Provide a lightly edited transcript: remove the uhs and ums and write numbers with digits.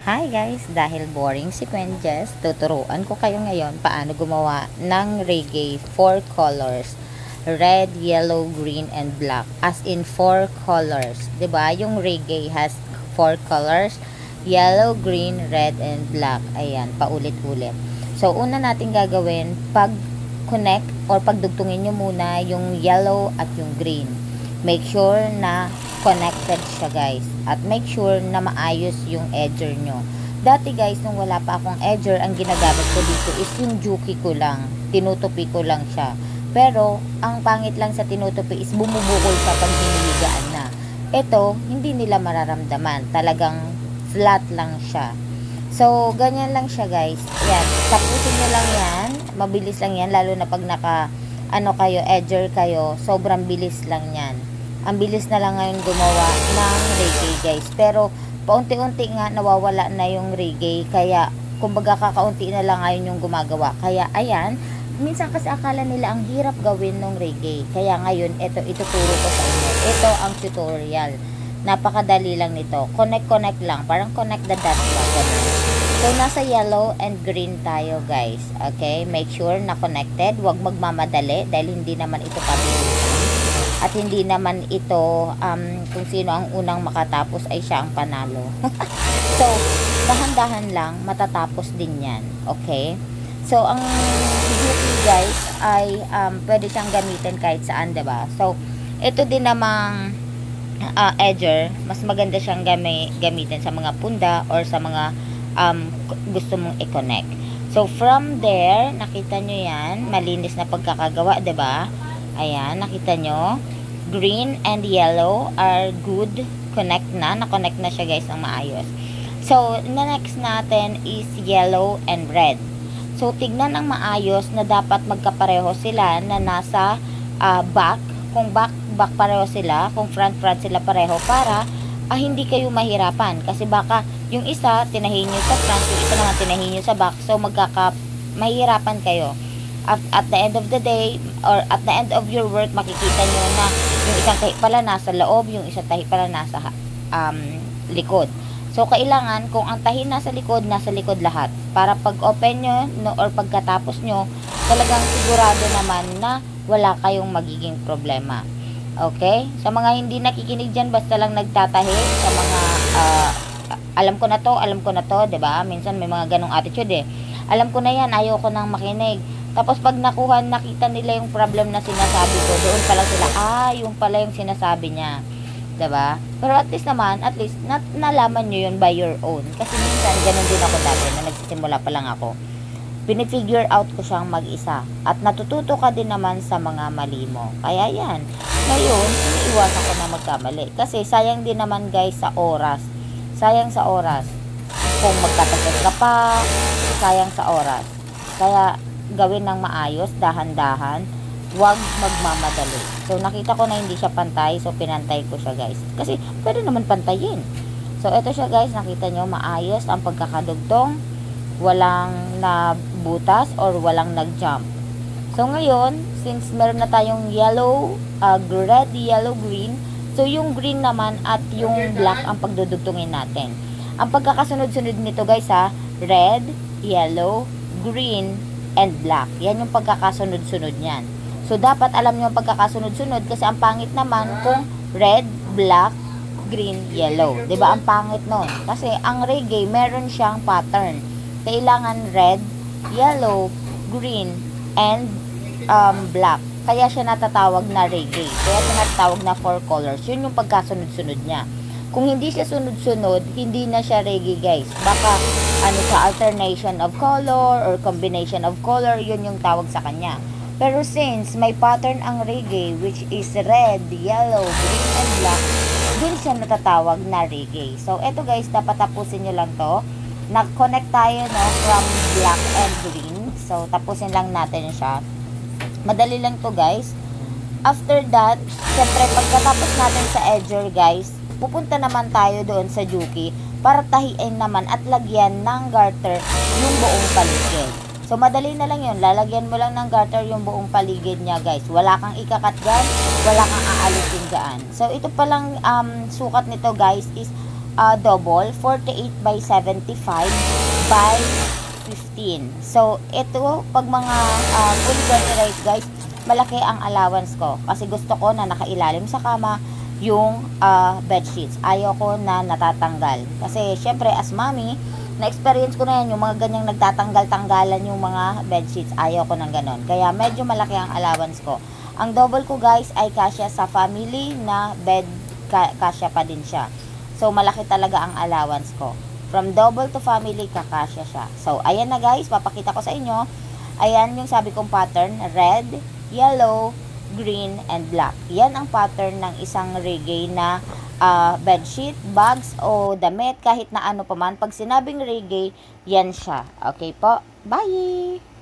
Hi guys! Dahil boring si Quenches, tuturuan ko kayo ngayon paano gumawa ng reggae 4 colors. Red, yellow, green, and black. As in 4 colors. 'Di ba? Yung reggae has 4 colors. Yellow, green, red, and black. Ayan, paulit-ulit. So, una natin gagawin, pag-connect or pagdugtungin nyo muna yung yellow at yung green. Make sure na connected siya guys. At make sure na maayos yung edger nyo. Dati guys, nung wala pa akong edger, ang ginagamit ko dito is yung juki ko lang. Tinutupi ko lang siya. Pero, ang pangit lang sa tinutupi is bumubukol sa pag hinihigaan na. Ito, hindi nila mararamdaman. Talagang flat lang siya. So, ganyan lang siya guys. Ayan, tapusin nyo lang yan. Mabilis lang yan, lalo na pag edger kayo, sobrang bilis lang yan. Ang bilis na lang ngayon gumawa ng reggae guys. Pero, paunti-unti nga nawawala na yung reggae. Kaya, kumbaga kakaunti na lang ngayon yung gumagawa. Kaya, ayan, minsan kasi akala nila ang hirap gawin ng reggae. Kaya ngayon, ito ituturo ko sa inyo. Ito ang tutorial. Napakadali lang nito. Connect lang. Parang connect the dots lang. So, nasa yellow and green tayo guys. Okay? Make sure na connected. Huwag magmamadali dahil hindi naman ito pabilisan. At hindi naman ito kung sino ang unang makatapos ay siya ang panalo. So, dahan-dahan lang. Matatapos din yan. Okay? So, ang beauty guys ay pwede siyang gamitin kahit saan, diba? So, ito din namang edger, mas maganda siyang gamitin sa mga punda or sa mga gusto mong i-connect. So, from there, nakita nyo yan, malinis na pagkakagawa, diba? Ayan, nakita nyo, green and yellow are good, na-connect na siya guys ng maayos. So, next natin is yellow and red. So, tignan ang maayos na dapat magkapareho sila na nasa back. Kung back pareho sila, kung front sila pareho para hindi kayo mahirapan. Kasi baka yung isa, tinahin nyo sa front, yung isa naman tinahin nyo sa back. So, mahirapan kayo. At the end of the day, or at the end of your work, makikita nyo na yung isang tahi pala nasa loob, yung isang tahi pala nasa likod. So, kailangan, kung ang tahi nasa likod lahat. Para pag open nyo, or pagkatapos nyo, talagang sigurado naman na wala kayong magiging problema. Okay? Sa mga hindi nakikinig dyan, basta lang nagtatahi, sa mga, alam ko na to, diba? Minsan may mga ganong attitude eh. Alam ko na yan, ayoko nang makinig. Tapos pag nakita nila yung problem na sinasabi ko, doon pala sila, yung pala yung sinasabi niya. Diba? Pero at least nalaman nyo yun by your own. Kasi minsan, ganun din ako dati, na nagsisimula pa lang ako. Pinifigure out ko siyang mag-isa. At natututo ka din naman sa mga mali mo. Kaya yan. Ngayon, iniiwasan ko na magkamali. Kasi sayang din naman guys sa oras. Sayang sa oras. Kung magkatapos ka pa, sayang sa oras. Kaya, gawin ng maayos, dahan-dahan, huwag magmamadali. So, nakita ko na hindi siya pantay, so pinantay ko siya guys. Kasi, pwede naman pantayin. So, ito siya guys, nakita nyo, maayos ang pagkakadugtong, walang nabutas or walang nag-jump. So, ngayon, since meron na tayong yellow, red, yellow, green, so yung green naman at yung black ang pagdudugtungin natin. Ang pagkakasunod-sunod nito guys red, yellow, green, and black. Yan yung pagkakasunod-sunod niyan. So, dapat alam nyo ang pagkakasunod-sunod kasi ang pangit naman kung red, black, green, yellow. Diba? Ang pangit nun. Kasi ang reggae, meron siyang pattern. Kailangan red, yellow, green, and black. Kaya siya natatawag na reggae. Kaya siya natatawag na 4 colors. Yun yung pagkasunod-sunod niya. Kung hindi siya sunod-sunod, hindi na siya reggae guys. Baka sa alternation of color or combination of color, yun yung tawag sa kanya. Pero since may pattern ang reggae which is red, yellow, green, and black, dun siya natatawag na reggae. So, eto guys, dapat tapusin nyo lang to. Nag-connect tayo from black and green. So, tapusin lang natin siya. Madali lang to guys. After that, syempre pagkatapos natin sa edger guys, pupunta naman tayo doon sa juki para tahiin naman at lagyan ng garter yung buong paligid. So, madali na lang yun. Lalagyan mo lang ng garter yung buong paligid niya, guys. Wala kang ikakat dyan, wala kang aalisin dyan. So, ito palang sukat nito, guys, is double, 48 by 75 by 15. So, ito, pag mga full bed rate guys, malaki ang allowance ko. Kasi gusto ko na nakailalim sa kama yung bed sheets. Ayaw ko na natatanggal. Kasi, syempre, as mommy, na-experience ko na yan, yung mga ganyang nagtatanggal-tanggalan yung mga bed sheets. Ayaw ko ng ganon. Kaya, medyo malaki ang allowance ko. Ang double ko guys ay kasya sa family na bed, kasya pa din siya. So, malaki talaga ang allowance ko. From double to family, kakasya siya. So, ayan na guys, papakita ko sa inyo. Ayan yung sabi kong pattern, red, yellow, green, and black. Yan ang pattern ng isang reggae na bedsheet, bags, o damit, kahit na ano pa man. Pag sinabing reggae, yan siya. Okay po? Bye!